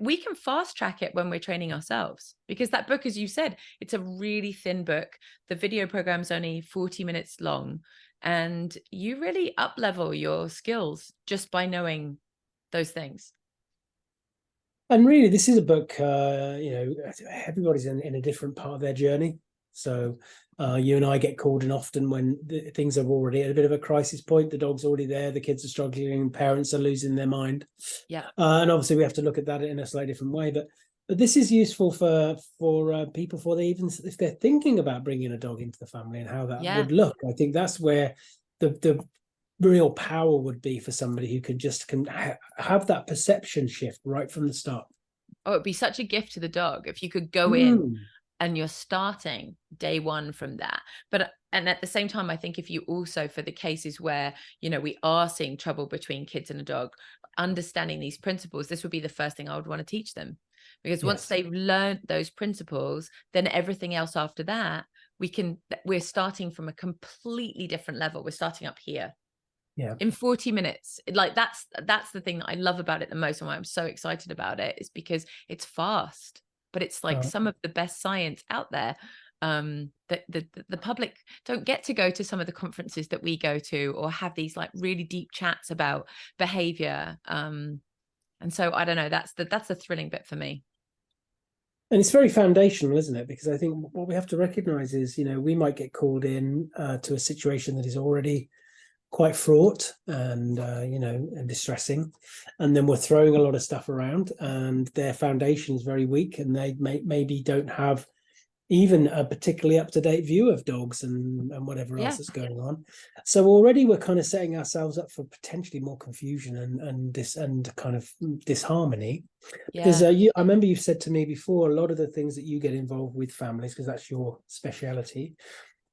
we can fast track it when we're training ourselves, because that book, as you said, it's a really thin book. The video program's only 40 minutes long, and you really up level your skills just by knowing those things. And really, this is a book, everybody's in a different part of their journey. So you and I get called in often when things are already at a bit of a crisis point. The dog's already there, the kids are struggling, parents are losing their mind. Yeah. And obviously we have to look at that in a slightly different way. But this is useful for people, for they, even if they're thinking about bringing a dog into the family and how that Yeah. would look. I think that's where the real power would be for somebody who can have that perception shift right from the start. Oh, it'd be such a gift to the dog if you could go in Mm. and you're starting day one from that. And at the same time, I think if you also, for the cases where, we are seeing trouble between kids and a dog, understanding these principles, this would be the first thing I would want to teach them. Because once Yes. they've learned those principles, then everything else after that, we're starting from a completely different level. We're starting up here. Yeah. In 40 minutes. Like that's the thing that I love about it the most, and why I'm so excited about it, is because it's fast, but it's like some of the best science out there. That the public don't get to go to some of the conferences that we go to, or have these like really deep chats about behavior. And so I don't know, that's the thrilling bit for me. And it's very foundational, isn't it? Because I think what we have to recognize is, we might get called in to a situation that is already quite fraught and and distressing, and then we're throwing a lot of stuff around, and their foundation is very weak, and they maybe don't have even a particularly up-to-date view of dogs and whatever else that's going on. So already we're kind of setting ourselves up for potentially more confusion and kind of disharmony. Because I remember you've said to me before, a lot of the things that you get involved with families, because that's your speciality,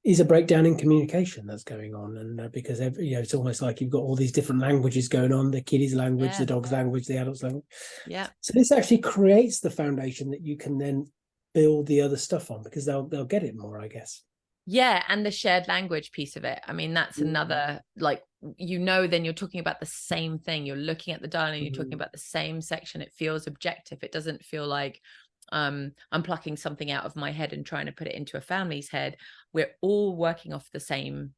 is a breakdown in communication that's going on. And because it's almost like you've got all these different languages going on: the kiddie's language, the dog's language, the adult's language. Yeah. So this actually creates the foundation that you can then build the other stuff on, because they'll get it more, I guess. Yeah, and the shared language piece of it. I mean, that's another, like, then you're talking about the same thing. You're looking at the dial and you're talking about the same section. It feels objective. It doesn't feel like I'm plucking something out of my head and trying to put it into a family's head. We're all working off the same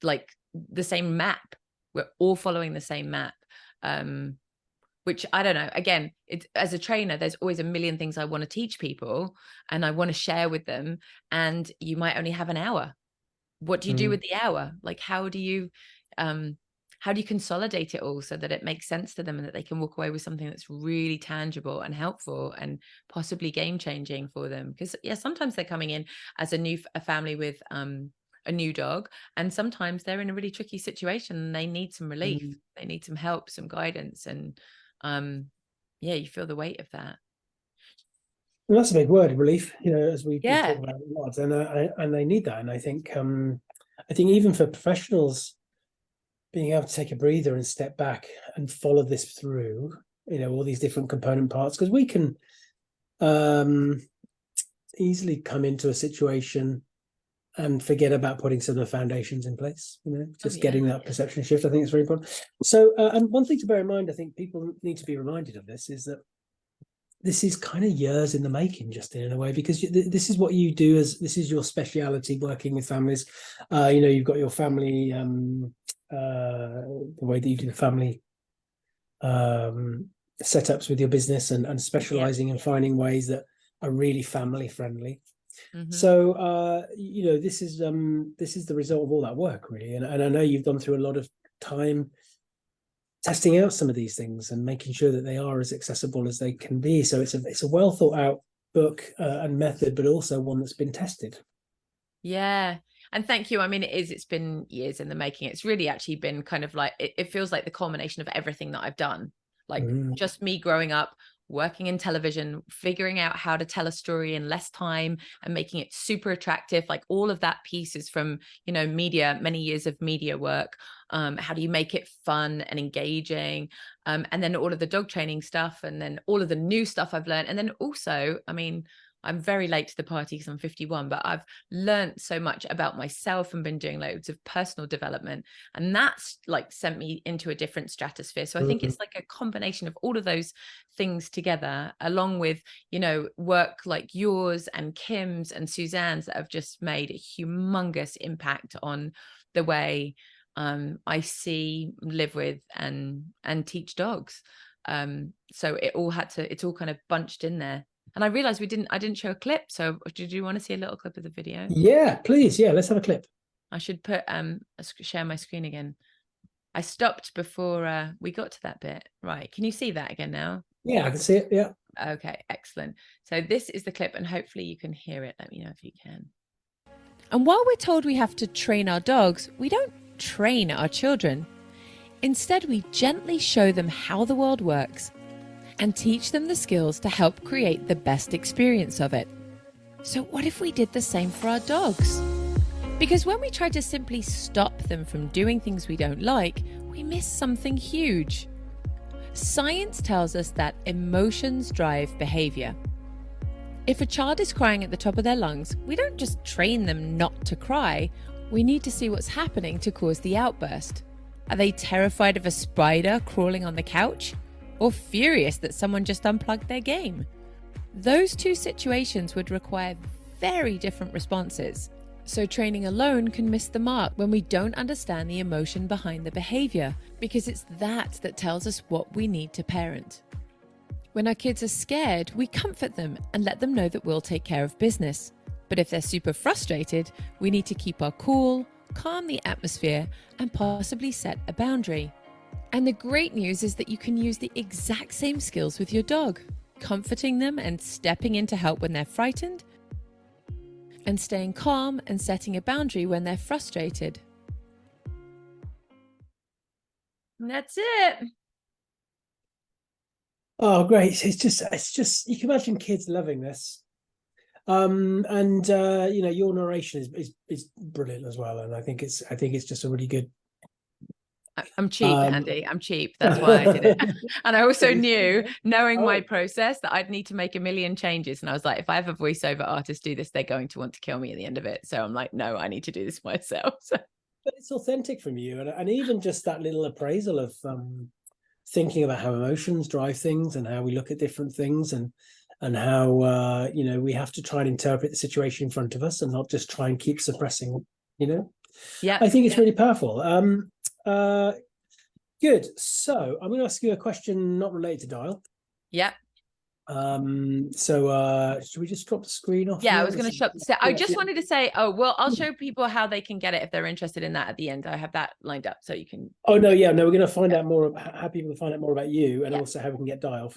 map. We're all following the same map. Which I don't know, again, as a trainer, there's always a million things I want to teach people and I want to share with them. And you might only have an hour. What do you do with the hour? Like, how do you consolidate it all so that it makes sense to them and that they can walk away with something that's really tangible and helpful and possibly game changing for them? Because sometimes they're coming in as a family with a new dog, and sometimes they're in a really tricky situation and they need some relief. They need some help, some guidance, and you feel the weight of that. And that's a big word, relief, as we talk about a lot, and they need that. And I think even for professionals, being able to take a breather and step back and follow this through, all these different component parts, because we can easily come into a situation and forget about putting some of the foundations in place, getting that perception shift. I think it's very important. So, and one thing to bear in mind, I think people need to be reminded of this, is that this is kind of years in the making, Justine, in a way, because this is what you do, this is your speciality, working with families. You've got your family, the way that you do the family setups with your business, and specializing and finding ways that are really family friendly. So this is the result of all that work, really, and I know you've gone through a lot of time testing out some of these things and making sure that they are as accessible as they can be. So it's a well thought out book and method, but also one that's been tested. Yeah, And thank you. I mean, it's been years in the making. It's really actually been kind of like, it feels like the culmination of everything that I've done. Like just me growing up, working in television, figuring out how to tell a story in less time and making it super attractive. Like all of that piece is from, media, many years of media work. How do you make it fun and engaging? And then all of the dog training stuff, and then all of the new stuff I've learned. And then also, I mean, I'm very late to the party because I'm 51, but I've learned so much about myself and been doing loads of personal development. And that's like sent me into a different stratosphere. So I think it's like a combination of all of those things together, along with, work like yours and Kim's and Suzanne's that have just made a humongous impact on the way I see, live with, and teach dogs. So it's all kind of bunched in there. And I realized I didn't show a clip. So did you want to see a little clip of the video? Yeah, please. Yeah, let's have a clip. I should put share my screen again. I stopped before we got to that bit. Right. Can you see that again now? Yeah, I can see it. Yeah. Okay, excellent. So this is the clip, and hopefully you can hear it. Let me know if you can. And while we're told we have to train our dogs, we don't train our children. Instead, we gently show them how the world works and teach them the skills to help create the best experience of it. So what if we did the same for our dogs? Because when we try to simply stop them from doing things we don't like, we miss something huge. Science tells us that emotions drive behavior. If a child is crying at the top of their lungs, we don't just train them not to cry. We need to see what's happening to cause the outburst. Are they terrified of a spider crawling on the couch? Or furious that someone just unplugged their game? Those two situations would require very different responses. So training alone can miss the mark when we don't understand the emotion behind the behavior, because it's that tells us what we need to parent. When our kids are scared, we comfort them and let them know that we'll take care of business. But if they're super frustrated, we need to keep our cool, calm the atmosphere, and possibly set a boundary. And the great news is that you can use the exact same skills with your dog, comforting them and stepping in to help when they're frightened, and staying calm and setting a boundary when they're frustrated. And that's it. Oh, great. It's just, you can imagine kids loving this. And your narration is brilliant as well. And I think it's just a really good. I'm cheap, Andy. I'm cheap. That's why I did it. And I also knew, knowing my process, that I'd need to make a million changes. And I was like, if I have a voiceover artist do this, they're going to want to kill me at the end of it. So I'm like, no, I need to do this myself. So. But it's authentic from you, and even just that little appraisal of thinking about how emotions drive things and how we look at different things, and how we have to try and interpret the situation in front of us and not just try and keep suppressing. Yeah, I think it's really powerful. Good. So I'm going to ask you a question not related to Dial. Yeah. So should we just drop the screen off? Yeah, I was going to shop. I just wanted to say, I'll show people how they can get it if they're interested in that at the end. I have that lined up, so you can. Oh no, yeah, no, we're going to find out more about how people can find out more about you, and also how we can get Dial.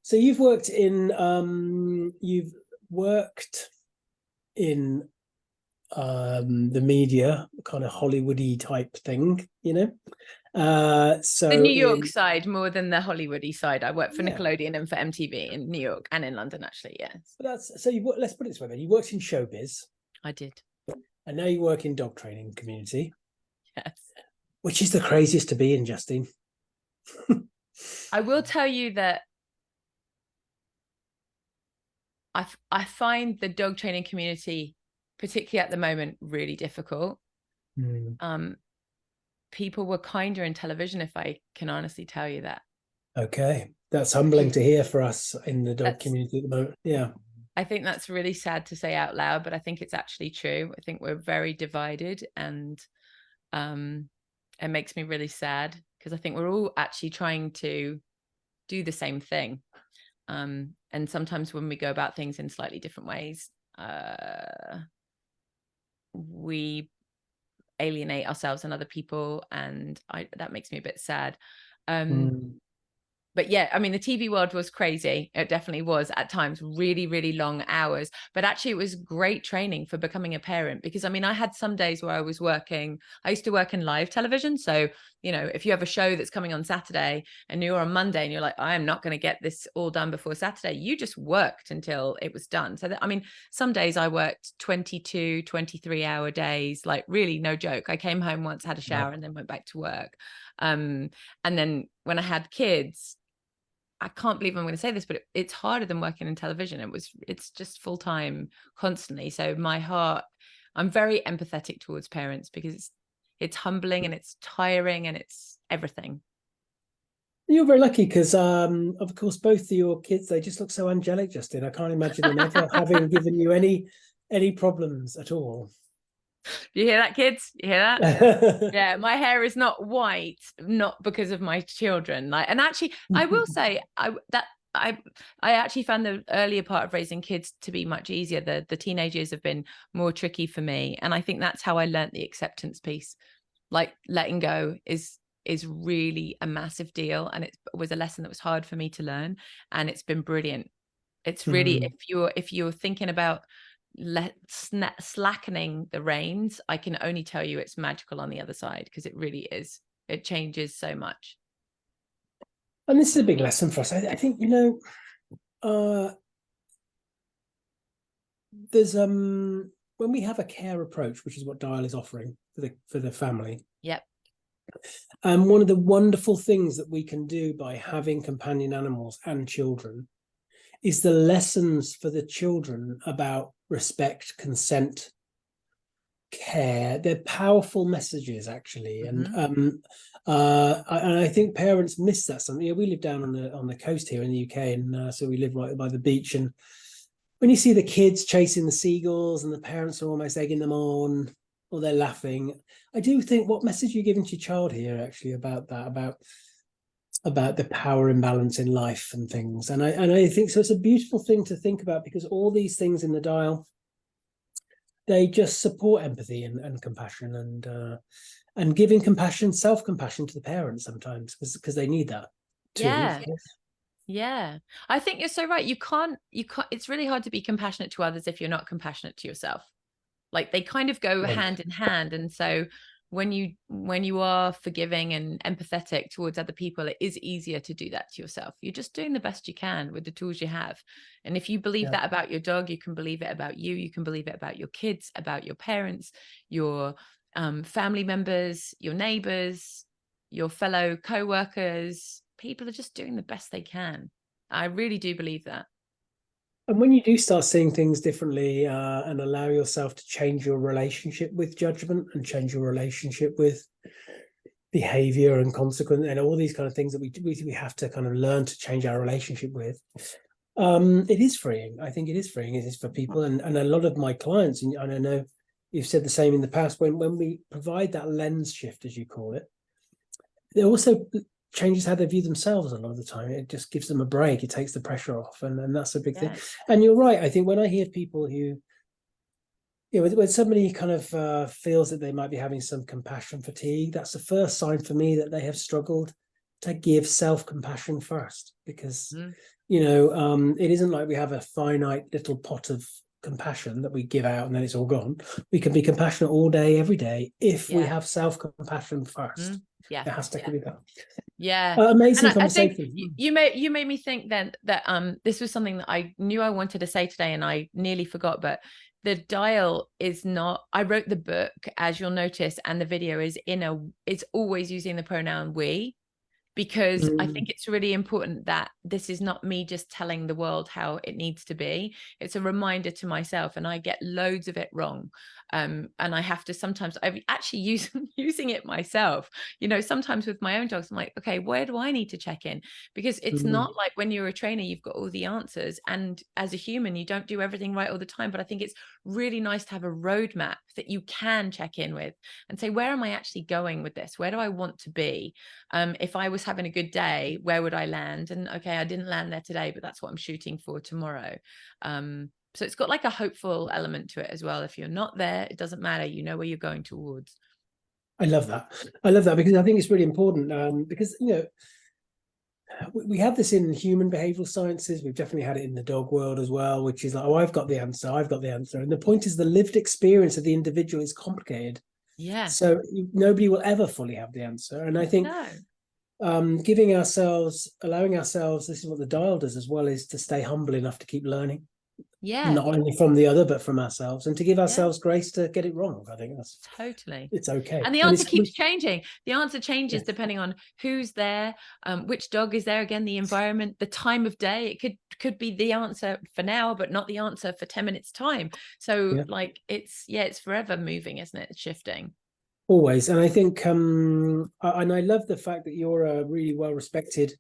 So you've worked in the media, kind of Hollywoody type thing, so the New York side more than the Hollywoody side. I worked for Nickelodeon and for MTV in New York and in London, actually. Yes. But let's put it this way then. You worked in showbiz. I did. And now you work in dog training community. Yes. Which is the craziest to be in, Justine? I will tell you that I find the dog training community, particularly at the moment, really difficult. People were kinder in television, if I can honestly tell you that. Okay, that's humbling to hear for us in the dog community at the moment. Yeah, I think that's really sad to say out loud, but I think it's actually true. I think we're very divided, and it makes me really sad, because I think we're all actually trying to do the same thing. And sometimes when we go about things in slightly different ways, we alienate ourselves and other people, and that makes me a bit sad. But yeah, I mean, the TV world was crazy. It definitely was at times, really, really long hours. But actually, it was great training for becoming a parent, because I mean, I had some days where I was working. I used to work in live television. So, you know, if you have a show that's coming on Saturday and you're on Monday and you're like, I am not going to get this all done before Saturday, you just worked until it was done. So that, I mean, some days I worked 22, 23-hour days, like really no joke. I came home once, had a shower, and then went back to work. And then when I had kids, I can't believe I'm going to say this, but it's harder than working in television. It's just full time constantly. So my heart, I'm very empathetic towards parents, because it's humbling and it's tiring and it's everything. You're very lucky because, of course, both of your kids, they just look so angelic, Justine. I can't imagine them ever having given you any problems at all. You hear that, kids? You hear that? Yeah, my hair is not white, not because of my children. Like, and actually, I will say, I actually found the earlier part of raising kids to be much easier. The teenage years have been more tricky for me, and I think that's how I learned the acceptance piece. Like, letting go is really a massive deal, and it was a lesson that was hard for me to learn, and it's been brilliant. It's really, if you're thinking about slackening the reins, I can only tell you it's magical on the other side, because it really is. It changes so much. And this is a big lesson for us. I think, there's when we have a care approach, which is what Dial is offering for the family. Yep. One of the wonderful things that we can do by having companion animals and children is the lessons for the children about respect, consent, care. They're powerful messages, actually. And I think parents miss that. Something, we live down on the coast here in the UK, and so we live right by the beach. And when you see the kids chasing the seagulls and the parents are almost egging them on, or they're laughing, I do think, what message are you giving to your child here, actually, about that, about the power imbalance in life and things. And I think so. It's a beautiful thing to think about, because all these things in the Dial, they just support empathy and compassion, and giving compassion, self-compassion to the parents sometimes, because they need that too. Yeah. Yeah. I think you're so right. You can't, it's really hard to be compassionate to others if you're not compassionate to yourself. Like, they kind of go hand in hand. And so when you are forgiving and empathetic towards other people, it is easier to do that to yourself. You're just doing the best you can with the tools you have. And if you believe that about your dog, you can believe it about you. You can believe it about your kids, about your parents, your family members, your neighbors, your fellow co-workers. People are just doing the best they can. I really do believe that. And when you do start seeing things differently, and allow yourself to change your relationship with judgment, and change your relationship with behavior and consequence, and all these kind of things that we have to kind of learn to change our relationship with, it is freeing. I think it is freeing. It is for people, and a lot of my clients, and I know you've said the same in the past, when we provide that lens shift, as you call it, they also changes how they view themselves a lot of the time. It just gives them a break. It takes the pressure off, and that's a big thing. And you're right. I think when I hear people who, when somebody kind of feels that they might be having some compassion fatigue, that's the first sign for me that they have struggled to give self-compassion first, because it isn't like we have a finite little pot of compassion that we give out and then it's all gone. We can be compassionate all day, every day, if we have self-compassion first. Yeah, it has to be that. Yeah. Amazing and conversation. I think you made me think then that this was something that I knew I wanted to say today and I nearly forgot, but the Dial is not, I wrote the book, as you'll notice, and the video is it's always using the pronoun we, because I think it's really important that this is not me just telling the world how it needs to be. It's a reminder to myself, and I get loads of it wrong. And I have to sometimes, I've actually using it myself, sometimes with my own dogs, I'm like, okay, where do I need to check in? Because it's not like when you're a trainer, you've got all the answers. And as a human, you don't do everything right all the time. But I think it's really nice to have a roadmap that you can check in with and say, where am I actually going with this? Where do I want to be? If I was having a good day, where would I land? And okay, I didn't land there today, but that's what I'm shooting for tomorrow. So it's got like a hopeful element to it as well. If you're not there, it doesn't matter. You know where you're going towards. I love that. Because I think it's really important, because, We have this in human behavioral sciences. We've definitely had it in the dog world as well, which is like, oh, I've got the answer. I've got the answer. And the point is the lived experience of the individual is complicated. Yeah. So nobody will ever fully have the answer. And I think No. giving ourselves, allowing ourselves, this is what the dial does as well, is to stay humble enough to keep learning, Yeah. not only from the other, but from ourselves, and to give Yeah. ourselves grace to get it wrong. I think that's Totally. it's okay. And the And answer it's keeps changing. The answer changes yes. depending on who's there, which dog is there, again, the environment, the time of day. It could be the answer for now, but not the answer for 10 minutes time. So Yeah. like it's forever moving, isn't it? It's shifting. Always. And I think and I love the fact that you're a really well respected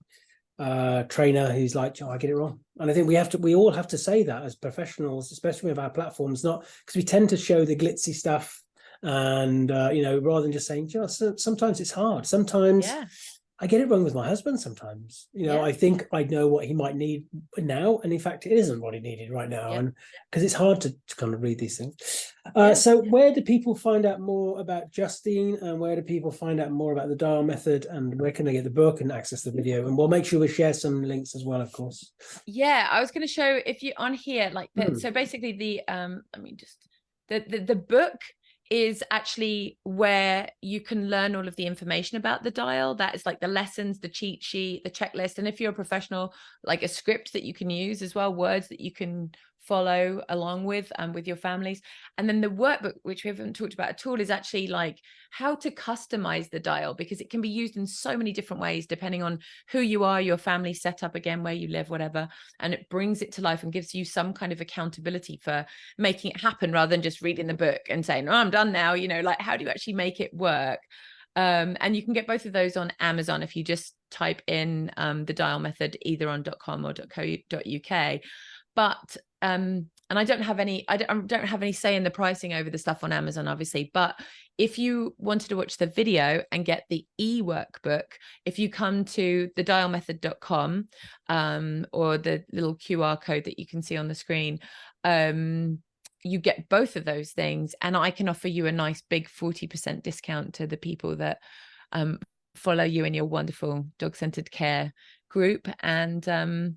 trainer who's like, oh, I get it wrong. And I think we all have to say that as professionals, especially with our platforms, not because we tend to show the glitzy stuff, and rather than just saying, sometimes it's hard. Sometimes Yeah. I get it wrong with my husband sometimes. Yeah. I think I know what he might need now, and in fact, it isn't what he needed right now. Yeah. And because it's hard to kind of read these things. Yeah. So where do people find out more about Justine, and where do people find out more about the dial method, and where can they get the book and access the video? And we'll make sure we share some links as well, of course. Yeah, I was going to show if you on here like that. So basically the let me just the book is actually where you can learn all of the information about the dial. That is like the lessons, the cheat sheet, the checklist, and if you're a professional, like a script that you can use as well, words that you can follow along with your families. And then the workbook, which we haven't talked about at all, is actually like how to customize the dial, because it can be used in so many different ways depending on who you are, your family setup, again, where you live, whatever. And it brings it to life and gives you some kind of accountability for making it happen, rather than just reading the book and saying, oh, I'm done now. Like, how do you actually make it work? And you can get both of those on Amazon if you just type in the dial method either on .com or .co.uk. But and I don't have any say in the pricing over the stuff on Amazon, obviously. But if you wanted to watch the video and get the e-workbook, if you come to thedialmethod.com or the little QR code that you can see on the screen, you get both of those things, and I can offer you a nice big 40% discount to the people that follow you in your wonderful dog-centered care group. And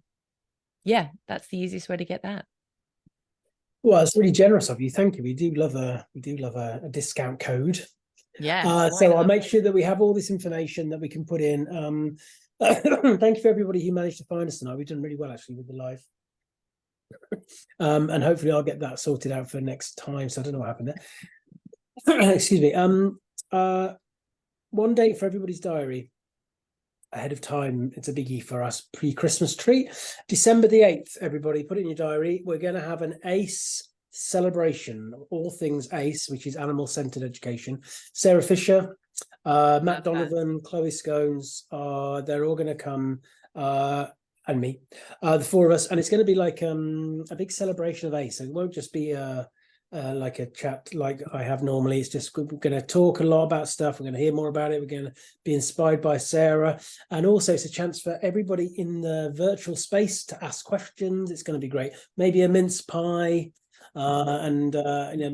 yeah, that's the easiest way to get that. Well, it's really generous of you. Thank you. We do love a discount code. Yeah. So I'll make sure that we have all this information that we can put in. Thank you for everybody who managed to find us tonight. We've done really well actually with the live. And hopefully I'll get that sorted out for next time. So I don't know what happened there. Excuse me. One date for everybody's diary ahead of time. It's a biggie for us, pre-Christmas treat. December the 8th, everybody, put it in your diary. We're going to have an ACE celebration, all things ACE, which is animal-centered education. Sarah Fisher, Matt Donovan, Chloe Scones, they're all going to come, and me, the four of us, and it's going to be like a big celebration of ACE. It won't just be like a chat like I have normally. It's just we're going to talk a lot about stuff. We're going to hear more about it. We're going to be inspired by Sarah, and also it's a chance for everybody in the virtual space to ask questions. It's going to be great. Maybe a mince pie, and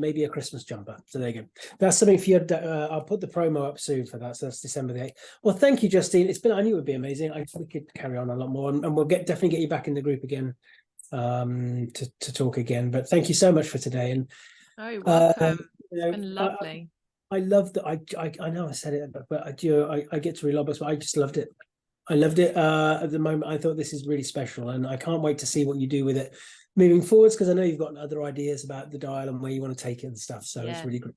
maybe a Christmas jumper. So there you go. That's something for you. I'll put the promo up soon for that. So that's December the 8th. Well, thank you, Justine. I knew it would be amazing. We could carry on a lot more, and we'll definitely get you back in the group again to talk again. But thank you so much for today. And you're welcome. It's been lovely. I love that. I know I said it, but I get to relive us, but I just loved it. I loved it at the moment. I thought this is really special, and I can't wait to see what you do with it moving forwards, because I know you've got other ideas about the dial and where you want to take it and stuff. So it's really great.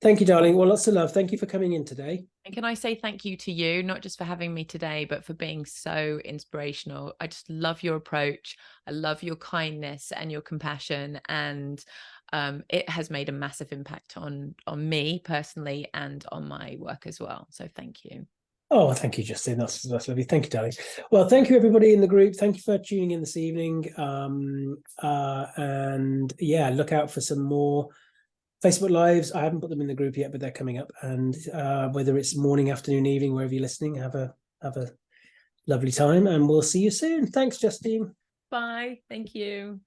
Thank you, darling. Well, lots of love. Thank you for coming in today. And can I say thank you to you, not just for having me today, but for being so inspirational. I just love your approach. I love your kindness and your compassion. And it has made a massive impact on me personally and on my work as well. So thank you. Oh, thank you, Justine. That's lovely. Thank you, darling. Well, thank you, everybody in the group. Thank you for tuning in this evening. And yeah, look out for some more Facebook Lives. I haven't put them in the group yet, but they're coming up. And whether it's morning, afternoon, evening, wherever you're listening, have a lovely time, and we'll see you soon. Thanks, Justine. Bye. Thank you.